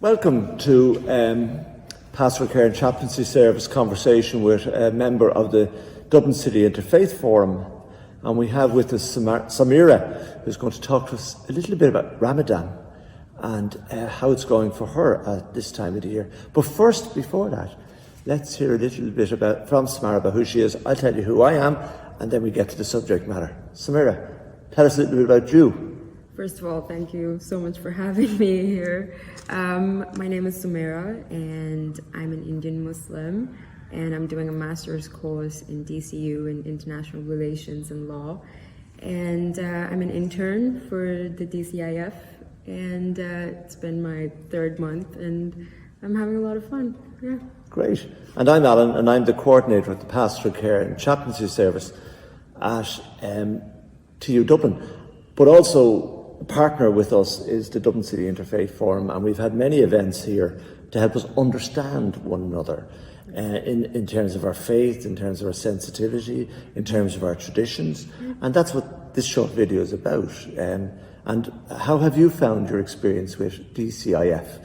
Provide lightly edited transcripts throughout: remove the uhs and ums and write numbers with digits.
Welcome to Pastoral Care and Chaplaincy Service conversation with a member of the Dublin City Interfaith Forum. And we have with us Samira, who's going to talk to us a little bit about Ramadan and how it's going for her at this time of the year. But first, before that, let's hear a little bit from Samira about who she is. I'll tell you who I am, and then we get to the subject matter. Samira, tell us a little bit about you. First of all, thank you so much for having me here. My name is Samira, and I'm an Indian Muslim, and I'm doing a master's course in DCU in International Relations and Law. And I'm an intern for the DCIF, and it's been my third month, and I'm having a lot of fun. Yeah. Great. And I'm Alan, and I'm the coordinator of the Pastoral Care and Chaplaincy Service at TU Dublin. But also, a partner with us is the Dublin City Interfaith Forum, and we've had many events here to help us understand one another in terms of our faith, in terms of our sensitivity, in terms of our traditions. And that's what this short video is about. And how have you found your experience with DCIF?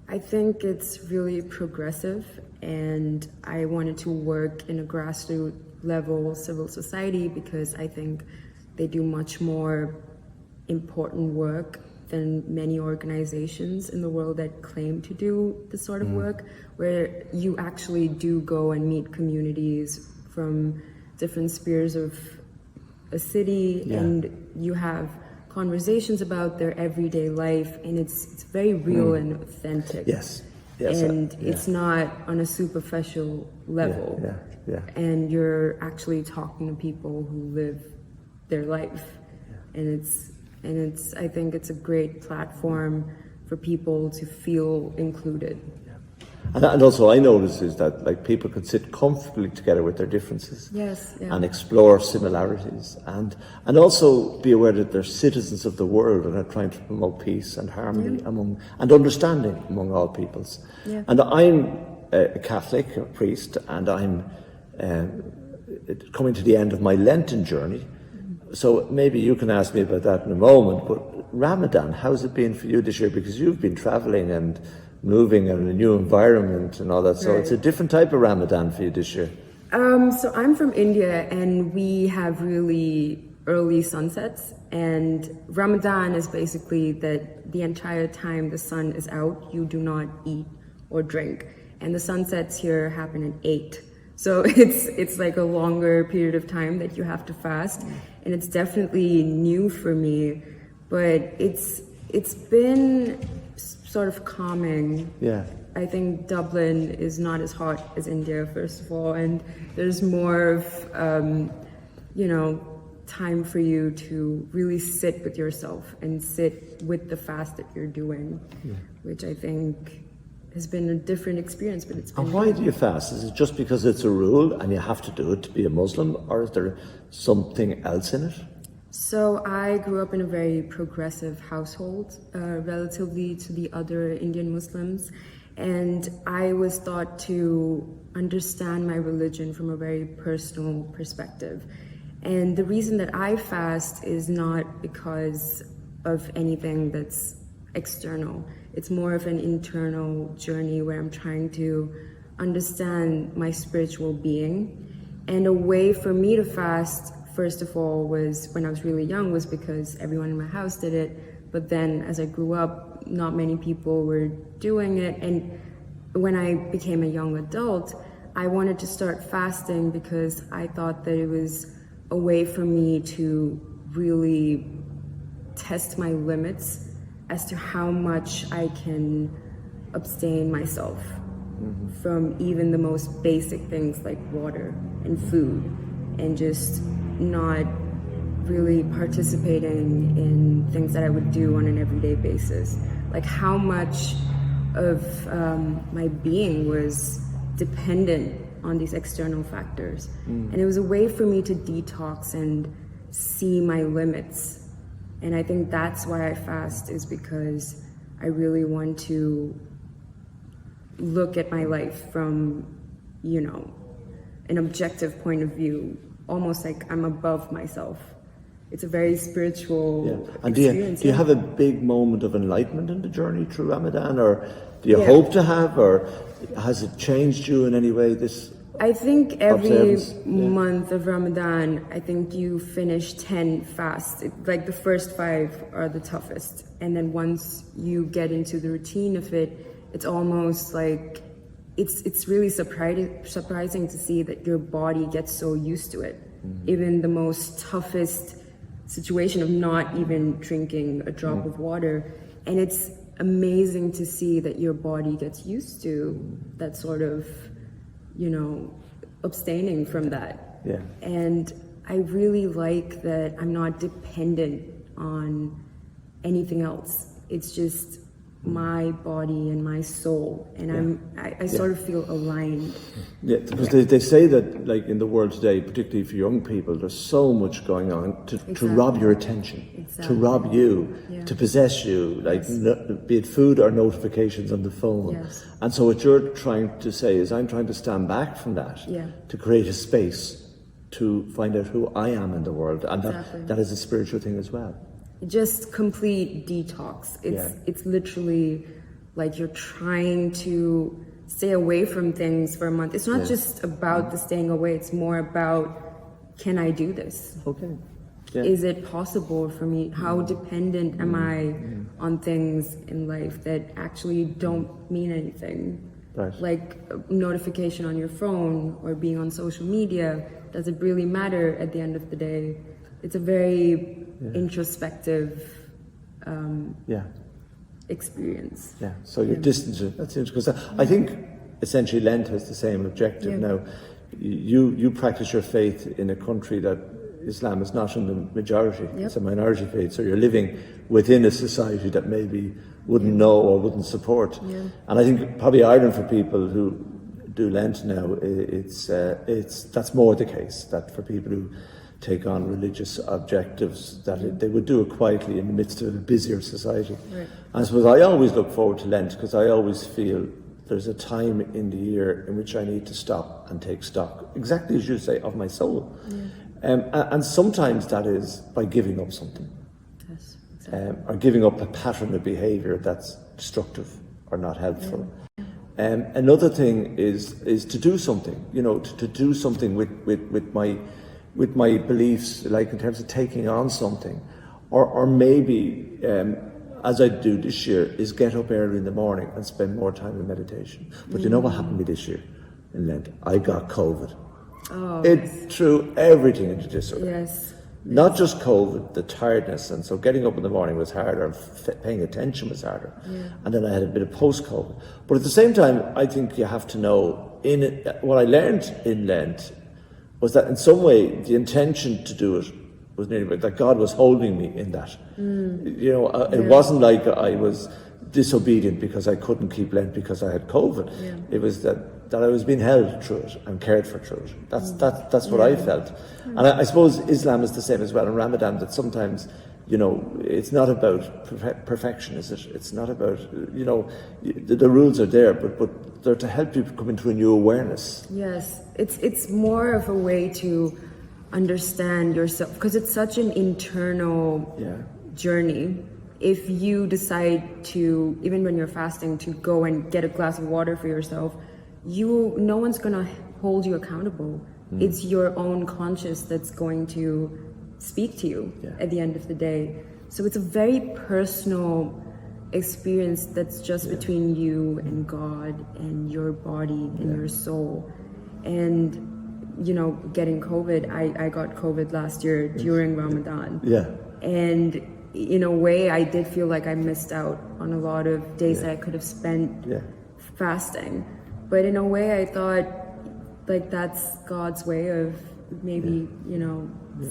I think it's really progressive, and I wanted to work in a grassroots level civil society because I think they do much more important work than many organizations in the world that claim to do this sort of work, where you actually do go and meet communities from different spheres of a city, and you have conversations about their everyday life, and it's very real and authentic. Yes. And it's not on a superficial level. And you're actually talking to people who live their life. And it's I think it's a great platform for people to feel included. And also I notice is that like people can sit comfortably together with their differences and explore similarities and also be aware that they're citizens of the world and are trying to promote peace and harmony among and understanding among all peoples. And I'm a Catholic, a priest, and I'm coming to the end of my Lenten journey. So maybe you can ask me about that in a moment, but Ramadan, how's it been for you this year? Because you've been traveling and moving in a new environment and all that, so it's a different type of Ramadan for you this year. So I'm from India, and we have really early sunsets, and Ramadan is basically that the entire time the sun is out, you do not eat or drink, and the sunsets here happen at 8. So it's like a longer period of time that you have to fast, and it's definitely new for me, but it's been sort of calming. I think Dublin is not as hot as India, first of all, and there's more of time for you to really sit with yourself and sit with the fast that you're doing, which I think has been a different experience, but it's been. And why do you fast? Is it just because it's a rule and you have to do it to be a Muslim, or is there something else in it? So I grew up in a very progressive household, relatively to the other Indian Muslims, and I was taught to understand my religion from a very personal perspective. And the reason that I fast is not because of anything that's external. It's more of an internal journey where I'm trying to understand my spiritual being. And a way for me to fast, first of all, was when I was really young, was because everyone in my house did it. But then as I grew up, not many people were doing it. And when I became a young adult, I wanted to start fasting because I thought that it was a way for me to really test my limits as to how much I can abstain myself from even the most basic things like water and food, and just not really participating in things that I would do on an everyday basis. Like how much of my being was dependent on these external factors. And it was a way for me to detox and see my limits. And I think that's why I fast, is because I really want to look at my life from, an objective point of view, almost like I'm above myself. it's a very spiritual And experience. do you have a big moment of enlightenment in the journey through Ramadan, or do you hope to have, or has it changed you in any way? I think every month of Ramadan, I think you finish 10 fasts. Like the first 5 are the toughest. And then once you get into the routine of it, it's almost like, it's really surprising to see that your body gets so used to it. Even the most toughest situation of not even drinking a drop of water. And it's amazing to see that your body gets used to that sort of, abstaining from that. Yeah. And I really like that I'm not dependent on anything else. It's just my body and my soul, and I sort of feel aligned. Yeah, because they say that, like in the world today, particularly for young people, there's so much going on to rob your attention, to rob you, to possess you, like be it food or notifications on the phone. Yes. And so what you're trying to say is, I'm trying to stand back from that, to create a space to find out who I am in the world, and that is a spiritual thing as well. Just complete detox. It's literally like you're trying to stay away from things for a month. It's not just about the staying away. It's more about, can I do this? Okay. Yeah. Is it possible for me? How dependent am I on things in life that actually don't mean anything? Right. Like a notification on your phone or being on social media. Does it really matter at the end of the day? It's a very introspective experience. Yeah, so you're distancing. That's interesting, because I think essentially Lent has the same objective. Now, you practice your faith in a country that Islam is not in the majority, it's a minority faith, so you're living within a society that maybe wouldn't know or wouldn't support. And I think probably Ireland, for people who do Lent now, that's more the case, that for people who take on religious objectives, that they would do it quietly in the midst of a busier society. Right. And I suppose I always look forward to Lent, because I always feel there's a time in the year in which I need to stop and take stock, exactly as you say, of my soul. And sometimes that is by giving up something. Yes, exactly. Or giving up a pattern of behaviour that's destructive or not helpful. Another thing is to do something, to do something with my beliefs, like in terms of taking on something, or maybe, as I do this year, is get up early in the morning and spend more time in meditation. But you know what happened to me this year in Lent? I got COVID. It threw everything into disarray. Yes. Not just COVID, the tiredness, and so getting up in the morning was harder, paying attention was harder. And then I had a bit of post-COVID. But at the same time, I think you have to know, what I learned in Lent was that in some way the intention to do it was nearly that God was holding me in that. It wasn't like I was disobedient because I couldn't keep Lent because I had COVID. It was that I was being held through it and cared for through it. That's what I felt. And I suppose Islam is the same as well in Ramadan, that sometimes, it's not about perfection, is it? It's not about, the rules are there, but they're to help you come into a new awareness. Yes, it's more of a way to understand yourself, because it's such an internal journey. If you decide to, even when you're fasting, to go and get a glass of water for yourself, no one's gonna hold you accountable. It's your own conscience that's going to speak to you at the end of the day. So it's a very personal experience that's just between you and God and your body and your soul. And getting COVID, I got COVID last year during Ramadan. And in a way, I did feel like I missed out on a lot of days that I could have spent fasting. But in a way, I thought, like, that's God's way of maybe,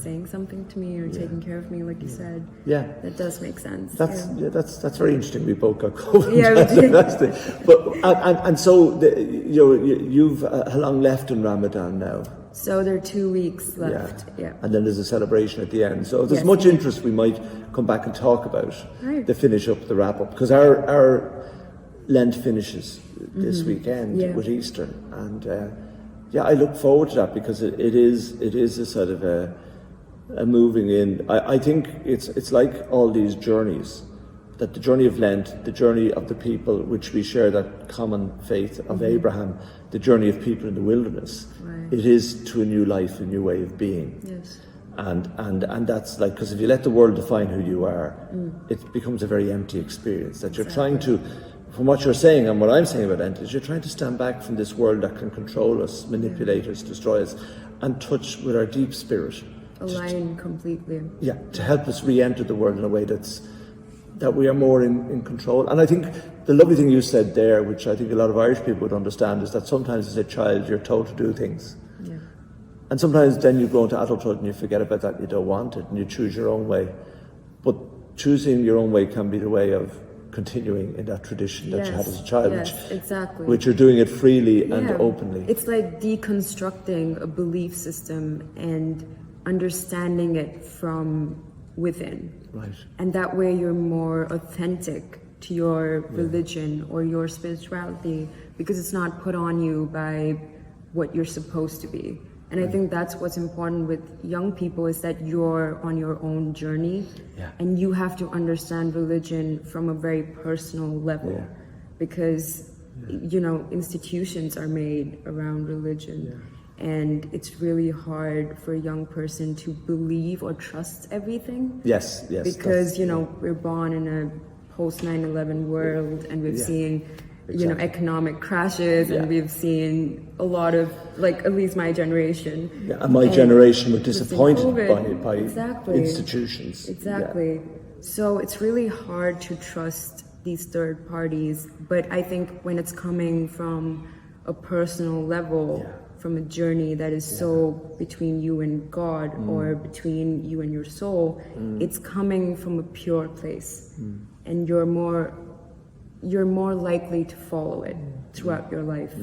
saying something to me or taking care of me, like you said. That does make sense. That's very interesting. We both got COVID. But so you've how long left in Ramadan now? So there are 2 weeks left. And then there's a celebration at the end. So if there's much interest, we might come back and talk about the finish up, the wrap up, because our Lent finishes this weekend with Easter, and I look forward to that, because it is a sort of moving in. I think it's like all these journeys, that the journey of Lent, the journey of the people which we share that common faith of Abraham, the journey of people in the wilderness, it is to a new life, a new way of being. Yes. And that's like, because if you let the world define who you are, it becomes a very empty experience, that you're trying to, from what you're saying and what I'm saying about Lent, is you're trying to stand back from this world that can control us, manipulate us, destroy us, and touch with our deep spirit. Align completely. Yeah, to help us re-enter the world in a way that we are more in control. And I think the lovely thing you said there, which I think a lot of Irish people would understand, is that sometimes as a child you're told to do things. Yeah. And sometimes then you grow into adulthood and you forget about that, you don't want it, and you choose your own way. But choosing your own way can be the way of continuing in that tradition that you had as a child, which you're doing it freely and openly. It's like deconstructing a belief system and understanding it from within. Right. And that way you're more authentic to your religion or your spirituality, because it's not put on you by what you're supposed to be. And I think that's what's important with young people, is that you're on your own journey, and you have to understand religion from a very personal level, because you know, institutions are made around religion, and it's really hard for a young person to believe or trust everything. Yes, because you know, we're born in a post 9/11 world, and we've seen you know, economic crashes, and we've seen a lot of, like, at least my generation. Yeah, and my generation were disappointed by institutions. Exactly. Yeah. So it's really hard to trust these third parties, but I think when it's coming from a personal level, from a journey that is so between you and God, or between you and your soul, it's coming from a pure place, and you're more likely to follow it throughout your life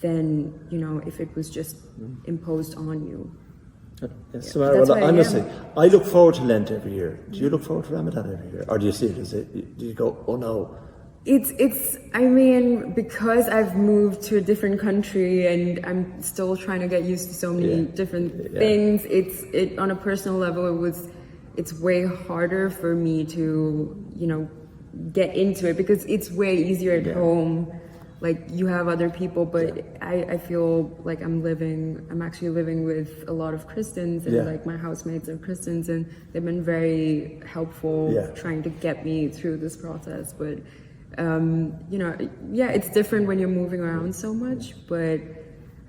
than, you know, if it was just imposed on you. Yes, well, I must say, I look forward to Lent every year. Do you look forward to Ramadan every year? Or do you see it as do you go, oh no? I mean, because I've moved to a different country and I'm still trying to get used to so many different things, it on a personal level, it's way harder for me to, you know, get into it, because it's way easier at home. Like, you have other people, but I feel like I'm actually living with a lot of Christians, and like my housemates are Christians, and they've been very helpful trying to get me through this process. But you know, it's different when you're moving around so much, but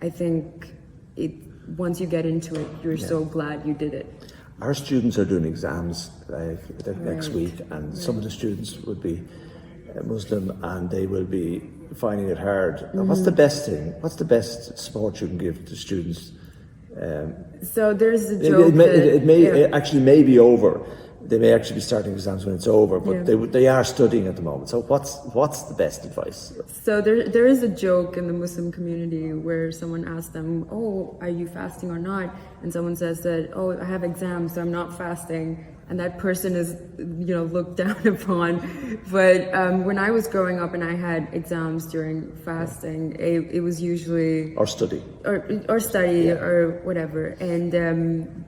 I think once you get into it, you're so glad you did it. Our students are doing exams next week, and some of the students would be Muslim, and they will be finding it hard. What's the best thing? What's the best support you can give to students? So there's a joke it actually may be over. They may actually be starting exams when it's over, but they are studying at the moment. So what's the best advice? So there is a joke in the Muslim community where someone asks them, "Oh, are you fasting or not?" And someone says that, "Oh, I have exams, so I'm not fasting." And that person is, you know, looked down upon. But when I was growing up and I had exams during fasting, it was usually or study or whatever. And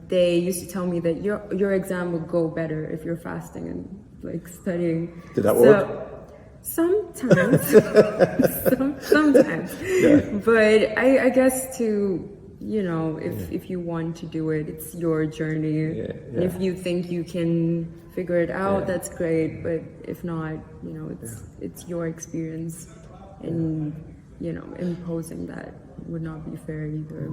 they used to tell me that your exam will go better if you're fasting and like studying. Did that work? Sometimes, sometimes. But I guess you know, if you want to do it, it's your journey. And if you think you can figure it out, that's great. But if not, you know, it's your experience, and you know, imposing that would not be fair either.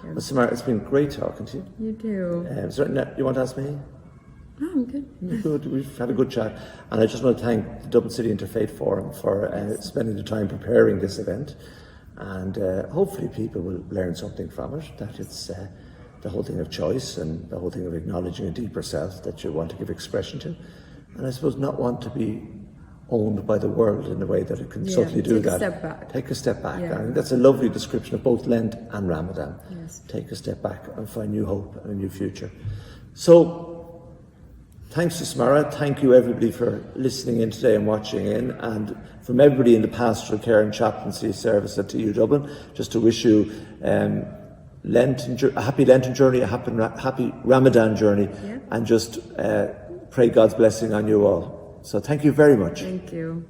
Well, Samara, it's been great talking to you. You too. Is there anything you want to ask me? No, I'm good. Good. We've had a good chat, and I just want to thank the Dublin City Interfaith Forum for spending the time preparing this event. And hopefully people will learn something from it, that it's the whole thing of choice and the whole thing of acknowledging a deeper self that you want to give expression to. And I suppose not want to be owned by the world in a way that it can subtly do that. Take a step back. I think that's a lovely description of both Lent and Ramadan. Yes. Take a step back and find new hope and a new future. So, thanks to Samara. Thank you everybody for listening in today and watching in. And from everybody in the pastoral care and chaplaincy service at TU Dublin, just to wish you a happy Lenten journey, a happy Ramadan journey, and just pray God's blessing on you all. So thank you very much. Thank you.